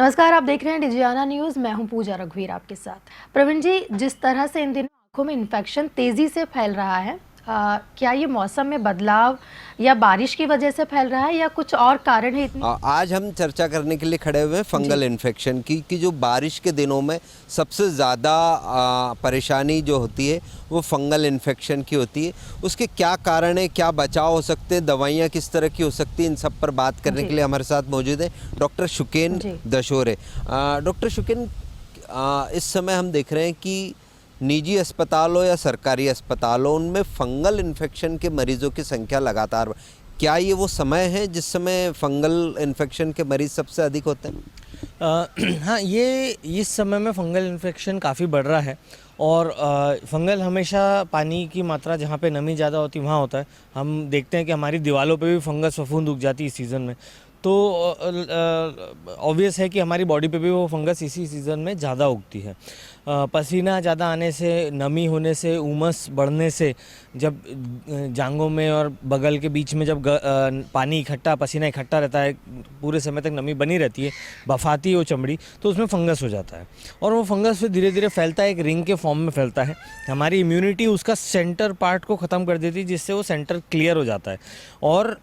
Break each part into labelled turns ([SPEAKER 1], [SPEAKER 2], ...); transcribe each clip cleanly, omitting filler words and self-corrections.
[SPEAKER 1] नमस्कार, आप देख रहे हैं डिजियाना न्यूज़। मैं हूं पूजा रघुवीर आपके साथ। प्रवीण जी, जिस तरह से इन दिनों आंखों में इन्फेक्शन तेजी से फैल रहा है, क्या ये मौसम में बदलाव या बारिश की वजह से फैल रहा है या कुछ और कारण है इतनी?
[SPEAKER 2] आज हम चर्चा करने के लिए खड़े हुए हैं
[SPEAKER 1] जी।
[SPEAKER 2] फंगल इन्फेक्शन की कि जो बारिश के दिनों में सबसे ज़्यादा परेशानी जो होती है वो फंगल इन्फेक्शन की होती है। उसके क्या कारण है, क्या बचाव हो सकते हैं, दवाइयाँ किस तरह की हो सकती हैं, इन सब पर बात करने
[SPEAKER 1] जी।
[SPEAKER 2] के लिए हमारे साथ मौजूद है डॉक्टर शुकेन
[SPEAKER 1] जी।
[SPEAKER 2] दशोरे। डॉक्टर शुकेन, इस समय हम देख रहे हैं कि निजी अस्पतालों या सरकारी अस्पतालों उनमें फंगल इन्फेक्शन के मरीजों की संख्या लगातार, क्या ये वो समय है जिस समय फंगल इन्फेक्शन के मरीज़ सबसे अधिक होते हैं?
[SPEAKER 3] हाँ, ये इस समय में फंगल इन्फेक्शन काफ़ी बढ़ रहा है और फंगल हमेशा पानी की मात्रा जहाँ पे नमी ज़्यादा होती है वहाँ होता है। हम देखते हैं कि हमारी दीवारों पे भी फंगस फफूंद उग जाती है इस सीज़न में। तो ऑब्वियस है कि हमारी बॉडी पे भी वो फंगस इसी सीज़न में ज़्यादा उगती है। पसीना ज़्यादा आने से, नमी होने से, उमस बढ़ने से, जब जांघों में और बगल के बीच में जब पानी इकट्ठा, पसीना इकट्ठा रहता है, पूरे समय तक नमी बनी रहती है, बफाती है वो चमड़ी, तो उसमें फंगस हो जाता है और वो फंगस फिर धीरे धीरे फैलता है, एक रिंग के फॉर्म में फैलता है। हमारी इम्यूनिटी उसका सेंटर पार्ट को ख़त्म कर देती है, जिससे वो सेंटर क्लियर हो जाता है और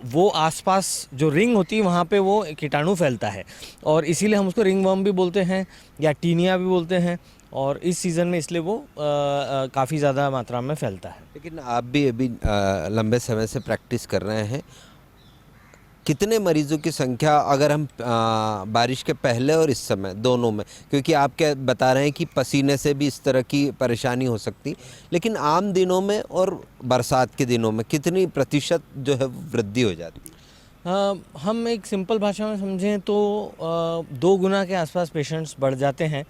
[SPEAKER 3] वो आसपास जो रिंग होती है वहाँ पे वो कीटाणु फैलता है और इसीलिए हम उसको रिंग वर्म भी बोलते हैं या टीनिया भी बोलते हैं। और इस सीज़न में इसलिए वो काफ़ी ज़्यादा मात्रा में फैलता है।
[SPEAKER 2] लेकिन आप भी अभी लंबे समय से प्रैक्टिस कर रहे हैं, कितने मरीजों की संख्या अगर हम बारिश के पहले और इस समय दोनों में, क्योंकि आप क्या बता रहे हैं कि पसीने से भी इस तरह की परेशानी हो सकती, लेकिन आम दिनों में और बरसात के दिनों में कितनी प्रतिशत जो है वृद्धि हो जाती है?
[SPEAKER 3] हम एक सिंपल भाषा में समझें तो 2 गुना के आसपास पेशेंट्स बढ़ जाते हैं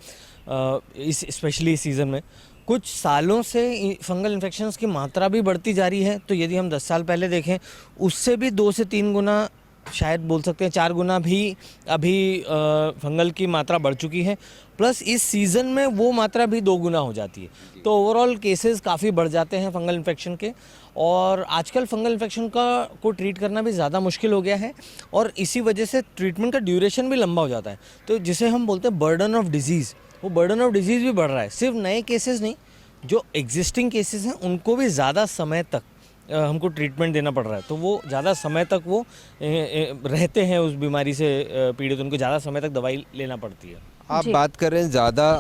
[SPEAKER 3] इस स्पेशली इस सीज़न में। कुछ सालों से फंगल इन्फेक्शंस की मात्रा भी बढ़ती जा रही है, तो यदि हम 10 साल पहले देखें उससे भी 2 से 3 गुना, शायद बोल सकते हैं 4 गुना भी अभी फंगल की मात्रा बढ़ चुकी है। प्लस इस सीज़न में वो मात्रा भी 2 गुना हो जाती है। तो ओवरऑल केसेस काफ़ी बढ़ जाते हैं फंगल इन्फेक्शन के और आजकल फंगल इन्फेक्शन को ट्रीट करना भी ज़्यादा मुश्किल हो गया है और इसी वजह से ट्रीटमेंट का ड्यूरेशन भी लंबा हो जाता है। तो जिसे हम बोलते हैं बर्डन ऑफ डिजीज़, वो बर्डन ऑफ डिजीज़ भी बढ़ रहा है। सिर्फ नए केसेस नहीं, जो एग्जिस्टिंग केसेस हैं उनको भी ज़्यादा समय तक हमको ट्रीटमेंट देना पड़ रहा है। तो वो ज़्यादा समय तक वो रहते हैं उस बीमारी से पीड़ित, उनको ज़्यादा समय तक दवाई लेना पड़ती है।
[SPEAKER 2] आप
[SPEAKER 1] जी।
[SPEAKER 2] बात करें ज़्यादा,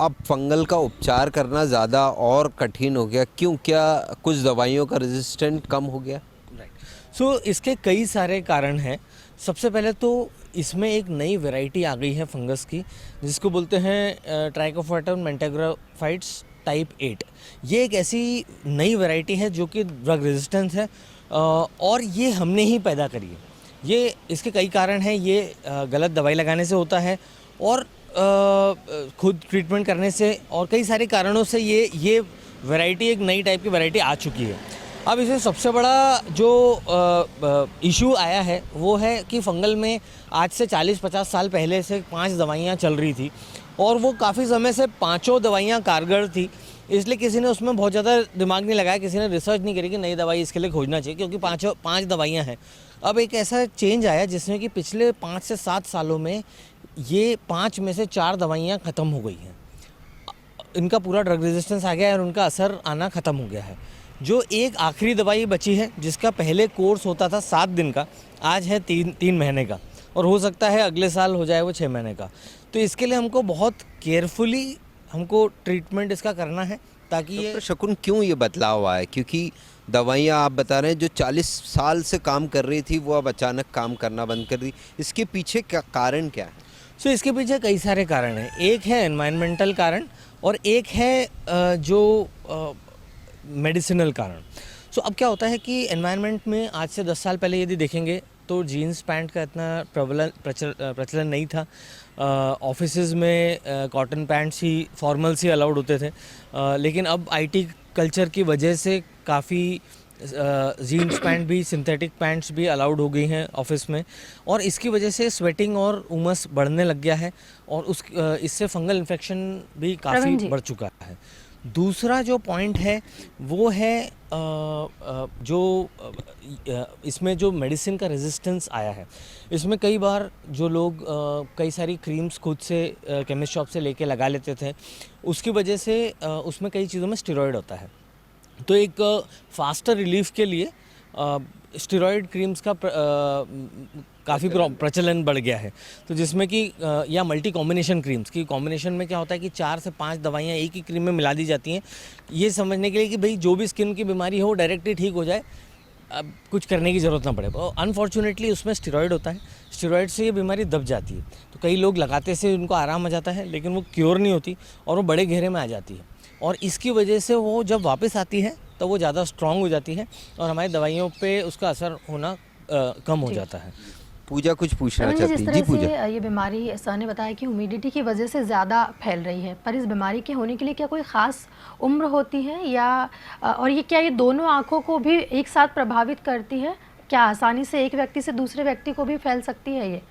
[SPEAKER 2] अब फंगल का उपचार करना ज़्यादा और कठिन हो गया, क्यों? क्या कुछ दवाइयों का रेजिस्टेंट कम हो गया?
[SPEAKER 3] राइट। सो इसके कई सारे कारण हैं। सबसे पहले तो इसमें एक नई वैरायटी आ गई है फंगस की, जिसको बोलते हैं ट्राइकोफाइटम मेंटेग्राफाइट्स टाइप 8। ये एक ऐसी नई वैरायटी है जो कि ड्रग रेजिस्टेंस है और ये हमने ही पैदा करी है। ये इसके कई कारण हैं। ये गलत दवाई लगाने से होता है और खुद ट्रीटमेंट करने से और कई सारे कारणों से ये वैरायटी, एक नई टाइप की वैरायटी आ चुकी है। अब इसमें सबसे बड़ा जो इशू आया है वो है कि फंगल में आज से 40-50 साल पहले से 5 दवाइयाँ चल रही थी और वो काफ़ी समय से पांचों दवाइयाँ कारगर थी, इसलिए किसी ने उसमें बहुत ज़्यादा दिमाग नहीं लगाया, किसी ने रिसर्च नहीं करी कि नई दवाई इसके लिए खोजना चाहिए, क्योंकि पाँच दवाइयाँ हैं। अब एक ऐसा चेंज आया जिसमें कि पिछले 5 से 7 सालों में ये 5 में से 4 दवाइयाँ ख़त्म हो गई हैं। इनका पूरा ड्रग रेजिस्टेंस आ गया है और उनका असर आना ख़त्म हो गया है। जो एक आखिरी दवाई बची है जिसका पहले कोर्स होता था 7 दिन का, आज है 3 महीने का और हो सकता है अगले साल हो जाए वो 6 महीने का। तो इसके लिए हमको बहुत केयरफुली हमको ट्रीटमेंट इसका करना है ताकि ये
[SPEAKER 2] डॉक्टर शकुन, क्यों ये बदलाव आया? क्योंकि दवाइयाँ आप बता रहे हैं जो 40 साल से काम कर रही थी वो अब अचानक काम करना बंद कर दी, इसके पीछे क्या कारण क्या है?
[SPEAKER 3] सो इसके पीछे कई सारे कारण हैं। एक है एनवायरमेंटल कारण और एक है जो मेडिसिनल कारण। सो अब क्या होता है कि एनवायरनमेंट में आज से 10 साल पहले यदि देखेंगे तो जीन्स पैंट का इतना प्रचलन नहीं था। ऑफिसेज में कॉटन पैंट्स ही, फॉर्मल्स ही अलाउड होते थे। लेकिन अब आईटी कल्चर की वजह से काफ़ी जीन्स पैंट भी, सिंथेटिक पैंट्स भी अलाउड हो गई हैं ऑफिस में और इसकी वजह से स्वेटिंग और उमस बढ़ने लग गया है और इससे फंगल इन्फेक्शन भी
[SPEAKER 1] प्रवीण
[SPEAKER 3] काफ़ी
[SPEAKER 1] जी।
[SPEAKER 3] बढ़ चुका है। दूसरा जो पॉइंट है वो है जो इसमें जो मेडिसिन का रेजिस्टेंस आया है, इसमें कई बार जो लोग कई सारी क्रीम्स खुद से केमिस्ट शॉप से लेके लगा लेते थे, उसकी वजह से उसमें कई चीज़ों में स्टेरॉयड होता है। तो एक फास्टर रिलीफ के लिए स्टेरॉयड क्रीम्स का काफ़ी प्रचलन बढ़ गया है। तो जिसमें कि या मल्टी कॉम्बिनेशन क्रीम्स की कॉम्बिनेशन में क्या होता है कि 4 से 5 दवाइयाँ एक ही क्रीम में मिला दी जाती हैं, ये समझने के लिए कि भाई जो भी स्किन की बीमारी हो डायरेक्टली ठीक हो जाए, अब कुछ करने की ज़रूरत ना पड़े। अनफॉर्चुनेटली उसमें स्टेरॉयड होता है, स्टेरॉयड से ये बीमारी दब जाती है। तो कई लोग लगाते से उनको आराम आ जाता है, लेकिन वो क्योर नहीं होती और वो बड़े घेरे में आ जाती है, और इसकी वजह से वो जब वापस आती है तो वो ज़्यादा स्ट्रांग हो जाती है और हमारी दवाइयों पे उसका असर होना कम हो जाता है।
[SPEAKER 2] पूजा कुछ पूछना
[SPEAKER 1] प्रवीण जी,
[SPEAKER 2] चाहती
[SPEAKER 1] जिस
[SPEAKER 2] हैं? जी
[SPEAKER 1] तरह
[SPEAKER 2] पूजा।
[SPEAKER 1] से ये बीमारी सर ने बताया कि ह्यूमिडिटी की वजह से ज़्यादा फैल रही है, पर इस बीमारी के होने के लिए क्या कोई ख़ास उम्र होती है, या और ये क्या ये दोनों आँखों को भी एक साथ प्रभावित करती है? क्या आसानी से एक व्यक्ति से दूसरे व्यक्ति को भी फैल सकती है ये?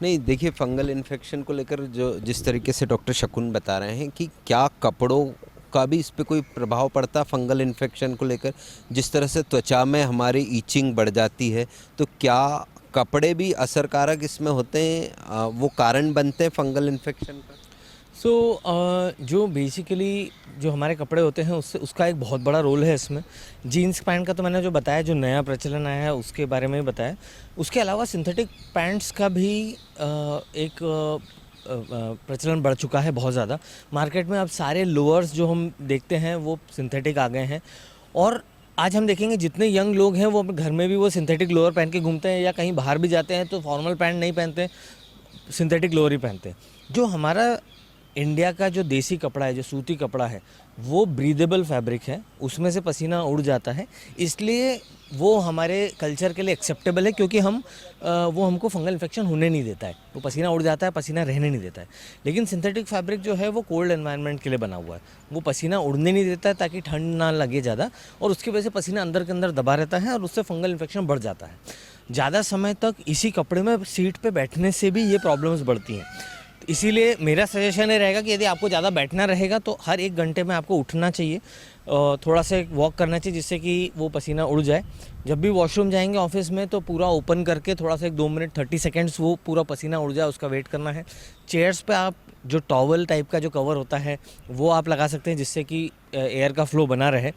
[SPEAKER 2] नहीं, देखिए, फंगल इन्फेक्शन को लेकर जो जिस तरीके से डॉक्टर शकुन बता रहे हैं कि क्या कपड़ों का भी इस पे कोई प्रभाव पड़ता है फंगल इन्फेक्शन को लेकर, जिस तरह से त्वचा में हमारी ईचिंग बढ़ जाती है, तो क्या कपड़े भी असरकारक इसमें होते हैं, वो कारण बनते हैं फंगल इन्फेक्शन का?
[SPEAKER 3] जो बेसिकली जो हमारे कपड़े होते हैं उससे उसका एक बहुत बड़ा रोल है इसमें। जीन्स पैंट का तो मैंने जो बताया, जो नया प्रचलन आया है उसके बारे में ही बताया। उसके अलावा सिंथेटिक पैंट्स का भी एक प्रचलन बढ़ चुका है बहुत ज़्यादा। मार्केट में अब सारे लोअर्स जो हम देखते हैं वो सिंथेटिक आ गए हैं, और आज हम देखेंगे जितने यंग लोग हैं वो अपने घर में भी वो सिंथेटिक लोअर पहन के घूमते हैं, या कहीं बाहर भी जाते हैं तो फॉर्मल पैंट नहीं पहनते, सिंथेटिक लोअर ही पहनते हैं। जो हमारा इंडिया का जो देसी कपड़ा है, जो सूती कपड़ा है, वो ब्रीदेबल फैब्रिक है, उसमें से पसीना उड़ जाता है, इसलिए वो हमारे कल्चर के लिए एक्सेप्टेबल है, क्योंकि वो हमको फंगल इन्फेक्शन होने नहीं देता है। वो पसीना उड़ जाता है, पसीना रहने नहीं देता है। लेकिन सिंथेटिक फैब्रिक जो है वो कोल्ड एनवायरनमेंट के लिए बना हुआ है, वो पसीना उड़ने नहीं देता है ताकि ठंड ना लगे ज़्यादा, और उसकी वजह से पसीना अंदर के अंदर दबा रहता है और उससे फंगल इन्फेक्शन बढ़ जाता है। ज़्यादा समय तक इसी कपड़े में सीट पे बैठने से भी ये प्रॉब्लम्स बढ़ती हैं। इसीलिए मेरा सजेशन ये रहेगा कि यदि आपको ज़्यादा बैठना रहेगा तो हर 1 घंटे में आपको उठना चाहिए, थोड़ा सा वॉक करना चाहिए, जिससे कि वो पसीना उड़ जाए। जब भी वॉशरूम जाएंगे ऑफिस में तो पूरा ओपन करके थोड़ा सा 2 मिनट 30 सेकेंड्स वो पूरा पसीना उड़ जाए, उसका वेट करना है। चेयर्स पे आप जो टॉवल टाइप का जो कवर होता है वो आप लगा सकते हैं, जिससे कि एयर का फ्लो बना रहे।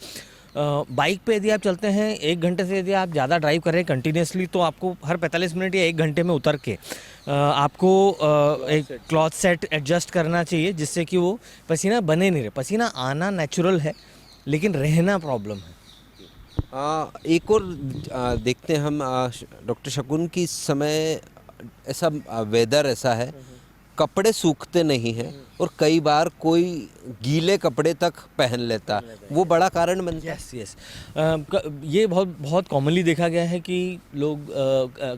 [SPEAKER 3] बाइक पे यदि आप चलते हैं 1 घंटे से यदि आप ज़्यादा ड्राइव कर रहे हैं कंटिन्यूसली, तो आपको हर 45 मिनट या 1 घंटे में उतर के आपको एक क्लॉथ सेट एडजस्ट करना चाहिए, जिससे कि वो पसीना बने नहीं रहे। पसीना आना नेचुरल है, लेकिन रहना प्रॉब्लम है।
[SPEAKER 2] एक और देखते हैं हम डॉक्टर शकुन की, इस समय ऐसा वेदर ऐसा है, कपड़े सूखते नहीं हैं और कई बार कोई गीले कपड़े तक पहन लेता है, वो बड़ा कारण बनता है।
[SPEAKER 3] यस, ये बहुत कॉमनली देखा गया है कि लोग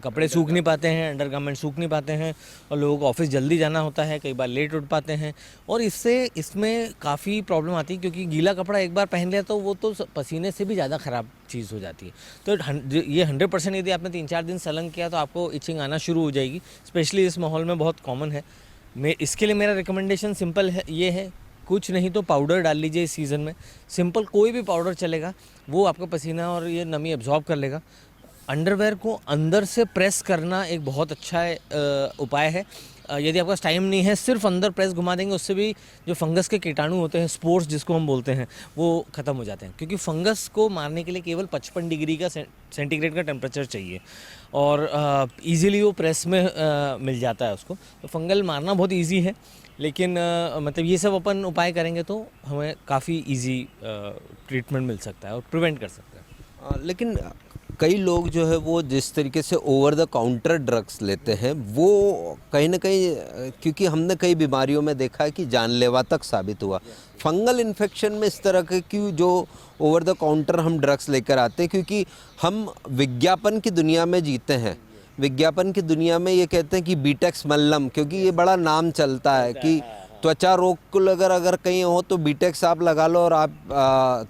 [SPEAKER 3] कपड़े सूख नहीं पाते हैं, अंडरगारमेंट सूख नहीं पाते हैं, और लोगों को ऑफिस जल्दी जाना होता है, कई बार लेट उठ पाते हैं, और इसमें काफ़ी प्रॉब्लम आती है, क्योंकि गीला कपड़ा एक बार पहन लिया तो वो तो पसीने से भी ज़्यादा ख़राब चीज़ हो जाती है। तो ये 100% यदि आपने 3-4 दिन सलन किया तो आपको इचिंग आना शुरू हो जाएगी, स्पेशली इस माहौल में बहुत कॉमन है। इसके लिए मेरा रिकमेंडेशन सिंपल है, ये है, कुछ नहीं तो पाउडर डाल लीजिए इस सीज़न में। सिंपल कोई भी पाउडर चलेगा, वो आपका पसीना और ये नमी एब्जॉर्ब कर लेगा। अंडरवेयर को अंदर से प्रेस करना एक बहुत अच्छा उपाय है। यदि आपके पास टाइम नहीं है, सिर्फ अंदर प्रेस घुमा देंगे, उससे भी जो फंगस के कीटाणु होते हैं, स्पोर्स जिसको हम बोलते हैं, वो ख़त्म हो जाते हैं। क्योंकि फंगस को मारने के लिए केवल 55 डिग्री का सेंटीग्रेड का टेम्परेचर चाहिए, और इजीली वो प्रेस में मिल जाता है उसको। तो फंगल मारना बहुत इजी है, लेकिन मतलब ये सब अपन उपाय करेंगे तो हमें काफ़ी इजी ट्रीटमेंट मिल सकता है और प्रिवेंट कर सकते हैं।
[SPEAKER 2] लेकिन कई लोग जो है वो जिस तरीके से ओवर द काउंटर ड्रग्स लेते हैं, वो कहीं ना कहीं, क्योंकि हमने कई बीमारियों में देखा है कि जानलेवा तक साबित हुआ। फंगल इन्फेक्शन में इस तरह के कि जो ओवर द काउंटर हम ड्रग्स लेकर आते हैं, क्योंकि हम विज्ञापन की दुनिया में जीते हैं। विज्ञापन की दुनिया में ये कहते हैं कि बीटेक्स मल्लम, क्योंकि ये बड़ा नाम चलता है कि त्वचा रोग को अगर कहीं हो तो बीटेक्स आप लगा लो और आप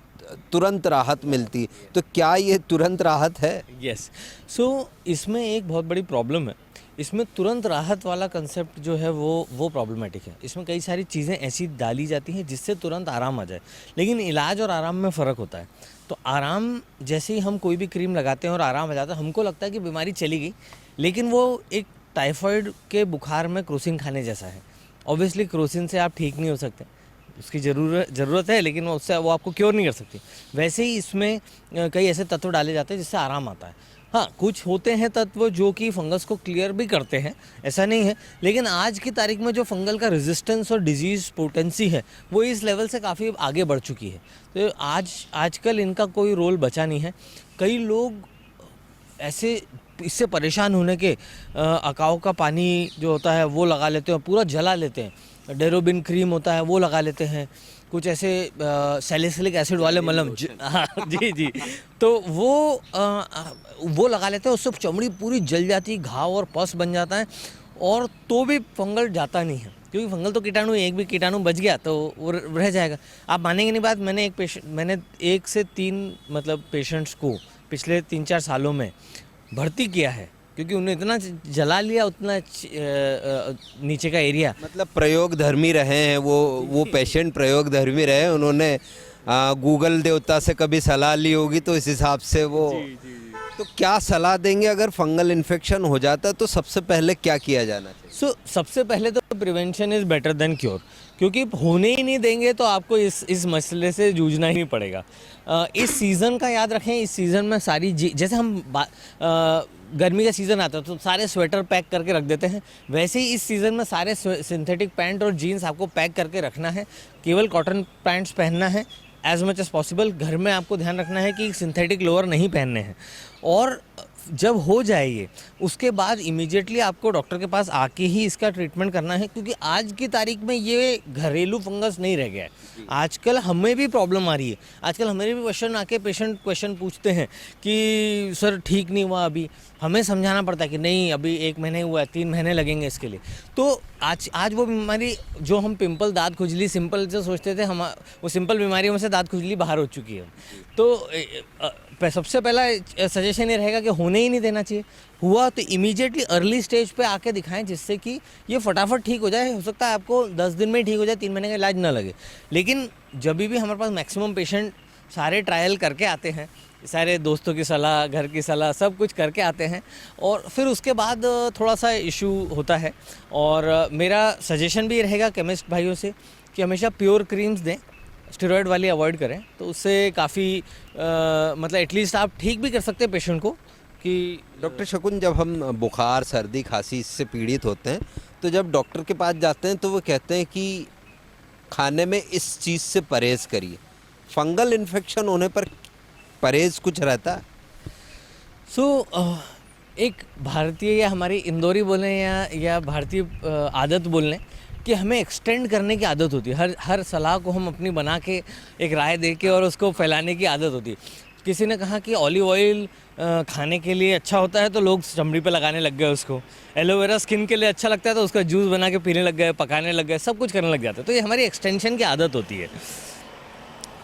[SPEAKER 2] तुरंत राहत मिलती। तो क्या ये तुरंत राहत है?
[SPEAKER 3] यस, सो इसमें एक बहुत बड़ी प्रॉब्लम है इसमें तुरंत राहत वाला कंसेप्ट जो है वो प्रॉब्लमेटिक है। इसमें कई सारी चीज़ें ऐसी डाली जाती हैं जिससे तुरंत आराम आ जाए, लेकिन इलाज और आराम में फ़र्क होता है। तो आराम, जैसे ही हम कोई भी क्रीम लगाते हैं और आराम आ जाता है, हमको लगता है कि बीमारी चली गई, लेकिन वो एक टाइफाइड के बुखार में क्रोसिन खाने जैसा है। ऑब्वियसली क्रोसिन से आप ठीक नहीं हो सकते, उसकी ज़रूरत है, लेकिन वो आपको क्योर नहीं कर सकती। वैसे ही इसमें कई ऐसे तत्व डाले जाते हैं जिससे आराम आता है। हाँ, कुछ होते हैं तत्व जो कि फंगस को क्लियर भी करते हैं, ऐसा नहीं है, लेकिन आज की तारीख में जो फंगल का रेजिस्टेंस और डिजीज़ पोटेंसी है वो इस लेवल से काफ़ी आगे बढ़ चुकी है। तो आजकल इनका कोई रोल बचा नहीं है। कई लोग ऐसे इससे परेशान होने के अकाव का पानी जो होता है वो लगा लेते हैं, पूरा जला लेते हैं। डेरोबिन क्रीम होता है वो लगा लेते हैं, कुछ ऐसे सैलिसिलिक एसिड वाले मलहम, हाँ जी, तो वो लगा लेते हैं, उससे चमड़ी पूरी जल जाती है, घाव और पस बन जाता है, और तो भी फंगल जाता नहीं है, क्योंकि फंगल तो कीटाणु, एक भी कीटाणु बच गया तो वो रह जाएगा। आप मानेंगे नहीं बात, मैंने 1 से 3 मतलब पेशेंट्स को पिछले 3-4 सालों में भर्ती किया है, क्योंकि उन्हें इतना जला लिया, उतना नीचे का एरिया।
[SPEAKER 2] मतलब प्रयोगधर्मी रहे हैं वो पेशेंट प्रयोगधर्मी रहे, उन्होंने गूगल देवता से कभी सलाह ली होगी, तो इस हिसाब से वो तो क्या सलाह देंगे अगर फंगल इन्फेक्शन हो जाता है तो सबसे पहले क्या किया जाना चाहिए?
[SPEAKER 3] सबसे पहले तो prevention is better than cure, क्योंकि होने ही नहीं देंगे तो आपको इस मसले से जूझना ही नहीं पड़ेगा। इस सीज़न का याद रखें, इस सीज़न में जैसे हम गर्मी का सीज़न आता है तो सारे स्वेटर पैक करके रख देते हैं, वैसे ही इस सीज़न में सारे सिंथेटिक पैंट और जीन्स आपको पैक करके रखना है, केवल कॉटन पैंट्स पहनना है एज मच एज़ पॉसिबल। घर में आपको ध्यान रखना है कि सिंथेटिक लोअर नहीं पहनने हैं, और जब हो जाए ये, उसके बाद इमीडिएटली आपको डॉक्टर के पास आके ही इसका ट्रीटमेंट करना है, क्योंकि आज की तारीख में ये घरेलू फंगस नहीं रह गया है। आजकल हमें भी प्रॉब्लम आ रही है, आजकल हमें भी पेशेंट क्वेश्चन पूछते हैं कि सर ठीक नहीं हुआ, अभी हमें समझाना पड़ता है कि नहीं, अभी 1 महीने हुआ है, 3 महीने लगेंगे इसके लिए। तो आज वो बीमारी जो हम पिंपल, दांत खुजली सिंपल जो सोचते थे, हम वो सिंपल बीमारियों में से दांत खुजली बाहर हो चुकी है। तो सबसे पहला सजेशन ये रहेगा कि होने ही नहीं देना चाहिए। हुआ तो इमीडिएटली अर्ली स्टेज पे आके दिखाएं, जिससे कि ये फटाफट ठीक हो जाए। हो सकता है आपको 10 दिन में ठीक हो जाए, 3 महीने का इलाज ना लगे, लेकिन जब भी हमारे पास मैक्सिमम पेशेंट सारे ट्रायल करके आते हैं, सारे दोस्तों की सलाह, घर की सलाह, सब कुछ करके आते हैं, और फिर उसके बाद थोड़ा सा इशू होता है। और मेरा सजेशन भी रहेगा केमिस्ट भाइयों से कि हमेशा प्योर क्रीम्स दें, स्टेरॉयड वाली अवॉइड करें, तो उससे काफ़ी मतलब एटलीस्ट आप ठीक भी कर सकते हैं पेशेंट को। कि
[SPEAKER 2] डॉक्टर शकुन, जब हम बुखार, सर्दी, खांसी इससे पीड़ित होते हैं, तो जब डॉक्टर के पास जाते हैं तो वो कहते हैं कि खाने में इस चीज़ से परहेज़ करिए। फंगल इन्फेक्शन होने पर परहेज़ कुछ रहता है?
[SPEAKER 3] एक भारतीय या हमारी इंदौरी बोलें या भारतीय आदत बोल लें कि हमें एक्सटेंड करने की आदत होती है। हर सलाह को हम अपनी बना के एक राय दे के और उसको फैलाने की आदत होती है। किसी ने कहा कि ऑलिव ऑयल खाने के लिए अच्छा होता है तो लोग चमड़ी पे लगाने लग गए उसको। एलोवेरा स्किन के लिए अच्छा लगता है तो उसका जूस बना के पीने लग गए, पकाने लग गए, सब कुछ करने लग जाते हैं। तो ये हमारी एक्सटेंशन की आदत होती है।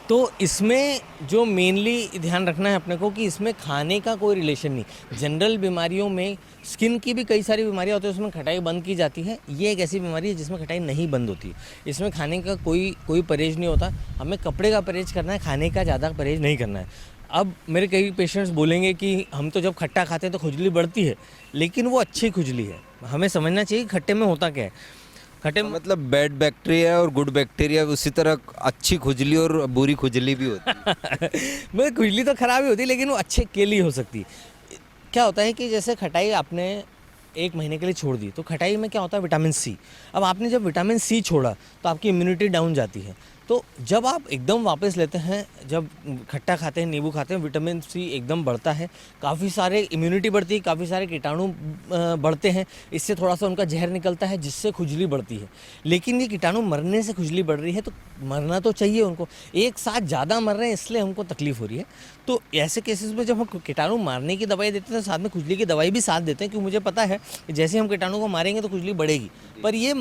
[SPEAKER 3] तो इसमें जो मेनली ध्यान रखना है अपने को कि इसमें खाने का कोई रिलेशन नहीं। जनरल बीमारियों में स्किन की भी कई सारी बीमारियां होती है, उसमें खटाई बंद की जाती है। ये एक ऐसी बीमारी है जिसमें खटाई नहीं बंद होती। इसमें खाने का कोई परहेज नहीं होता। हमें कपड़े का परहेज करना है, खाने का ज़्यादा परहेज नहीं करना है। अब मेरे कई पेशेंट्स बोलेंगे कि हम तो जब खट्टा खाते हैं तो खुजली बढ़ती है, लेकिन वो अच्छी खुजली है। हमें समझना चाहिए खट्टे में होता क्या है। खट्टे
[SPEAKER 2] मतलब बैड बैक्टीरिया और गुड बैक्टीरिया, उसी तरह अच्छी खुजली और बुरी खुजली भी होती है।
[SPEAKER 3] मतलब खुजली तो खराब ही होती है, लेकिन वो अच्छे के लिए हो सकती है। क्या होता है कि जैसे खटाई आपने 1 महीने के लिए छोड़ दी, तो खटाई में क्या होता है, विटामिन सी। अब आपने जब विटामिन सी छोड़ा तो आपकी इम्यूनिटी डाउन जाती है। तो जब आप एकदम वापस लेते हैं, जब खट्टा खाते हैं, नींबू खाते हैं, विटामिन सी एकदम बढ़ता है, काफ़ी सारे इम्यूनिटी बढ़ती है, काफ़ी सारे कीटाणु बढ़ते हैं, इससे थोड़ा सा उनका जहर निकलता है जिससे खुजली बढ़ती है। लेकिन ये कीटाणु मरने से खुजली बढ़ रही है, तो मरना तो चाहिए उनको। एक साथ ज़्यादा मर रहे हैं इसलिए हमको तकलीफ़ हो रही है। तो ऐसे केसेस में जब हम कीटाणु मारने की दवाई देते हैं तो साथ में खुजली की दवाई भी साथ देते हैं, क्योंकि मुझे पता है कि जैसे हम कीटाणु को मारेंगे तो खुजली बढ़ेगी। पर ये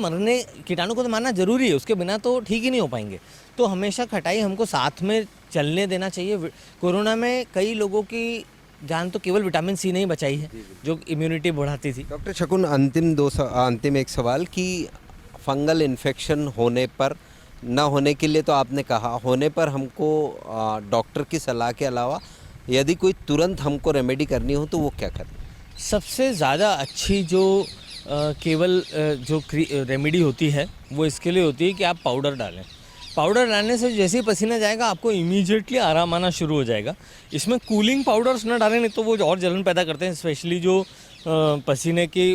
[SPEAKER 3] कीटाणु को तो मारना ज़रूरी है, उसके बिना तो ठीक ही नहीं हो पाएंगे। तो हमेशा खटाई हमको साथ में चलने देना चाहिए। कोरोना में कई लोगों की जान तो केवल विटामिन सी ने ही बचाई है, जो इम्यूनिटी बढ़ाती थी।
[SPEAKER 2] डॉक्टर शकुन, अंतिम एक सवाल कि फंगल इन्फेक्शन होने पर, न होने के लिए तो आपने कहा, होने पर हमको डॉक्टर की सलाह के अलावा यदि कोई तुरंत हमको रेमेडी करनी हो तो वो क्या करें?
[SPEAKER 3] सबसे ज़्यादा अच्छी जो केवल जो रेमेडी होती है वो इसके लिए होती है कि आप पाउडर डालें। पाउडर डालने से जैसे ही पसीना जाएगा आपको इमीडिएटली आराम आना शुरू हो जाएगा। इसमें कूलिंग पाउडर्स ना डालें, नहीं तो वो और जलन पैदा करते हैं, स्पेशली जो पसीने की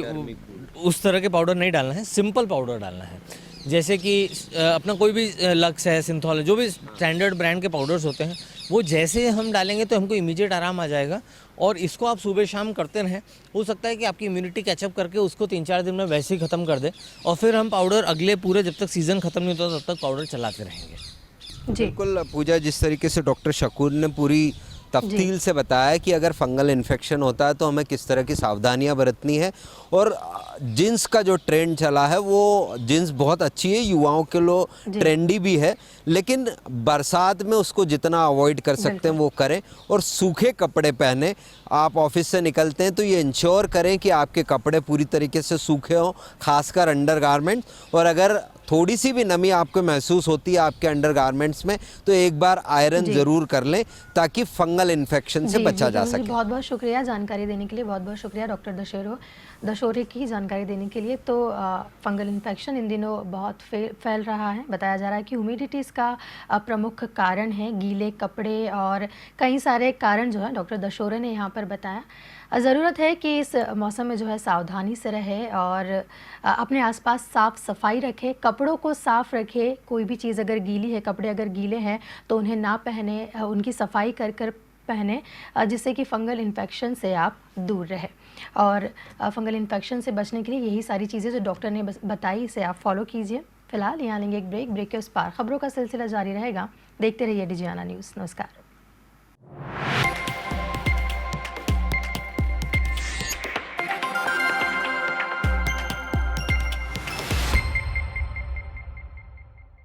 [SPEAKER 3] उस तरह के पाउडर नहीं डालना है, सिंपल पाउडर डालना है। जैसे कि अपना कोई भी लक्स है, सिंथॉल है, जो भी स्टैंडर्ड ब्रांड के पाउडर्स होते हैं, वो जैसे हम डालेंगे तो हमको इमीडिएट आराम आ जाएगा। और इसको आप सुबह शाम करते रहें, हो सकता है कि आपकी इम्यूनिटी कैचअप करके उसको 3-4 दिन में वैसे ही ख़त्म कर दे, और फिर हम पाउडर अगले पूरे जब तक सीज़न ख़त्म नहीं होता तब तक पाउडर चलाते रहेंगे।
[SPEAKER 1] जी
[SPEAKER 2] बिल्कुल पूजा, जिस तरीके से डॉक्टर शकुन ने पूरी तफ्तील से बताया कि अगर फंगल इन्फेक्शन होता है तो हमें किस तरह की सावधानियां बरतनी है, और जींस का जो ट्रेंड चला है वो जींस बहुत अच्छी है, युवाओं के लिए ट्रेंडी भी है, लेकिन बरसात में उसको जितना अवॉइड कर सकते हैं वो करें, और सूखे कपड़े पहने। आप ऑफिस से निकलते हैं तो ये इंश्योर करें कि आपके कपड़े पूरी तरीके से सूखे हों, खासकर अंडरगारमेंट, और अगर थोड़ी सी भी नमी आपको महसूस होती है आपके अंडरगारमेंट्स में तो एक बार आयरन ज़रूर कर लें ताकि फंगल इन्फेक्शन से बचा जा सके।
[SPEAKER 1] बहुत बहुत शुक्रिया जानकारी देने के लिए, बहुत बहुत शुक्रिया डॉक्टर दशोरे की जानकारी देने के लिए। तो फंगल इन्फेक्शन इन दिनों बहुत फैल रहा है। बताया जा रहा है कि ह्यूमिडिटी इसका प्रमुख कारण है, गीले कपड़े और कई सारे कारण जो है डॉक्टर दशोरे ने यहाँ पर बताया। ज़रूरत है कि इस मौसम में जो है सावधानी से रहे और अपने आसपास साफ़ सफाई रखें, कपड़ों को साफ़ रखें। कोई भी चीज़ अगर गीली है, कपड़े अगर गीले हैं तो उन्हें ना पहने, उनकी सफाई कर कर पहने, जिससे कि फंगल इन्फेक्शन से आप दूर रहें। और फंगल इन्फेक्शन से बचने के लिए यही सारी चीज़ें जो डॉक्टर ने बताई, इसे आप फॉलो कीजिए। फिलहाल यहाँ लेंगे एक ब्रेक के उस पार खबरों का सिलसिला जारी रहेगा। देखते रहिए डिजियाना न्यूज़। नमस्कार।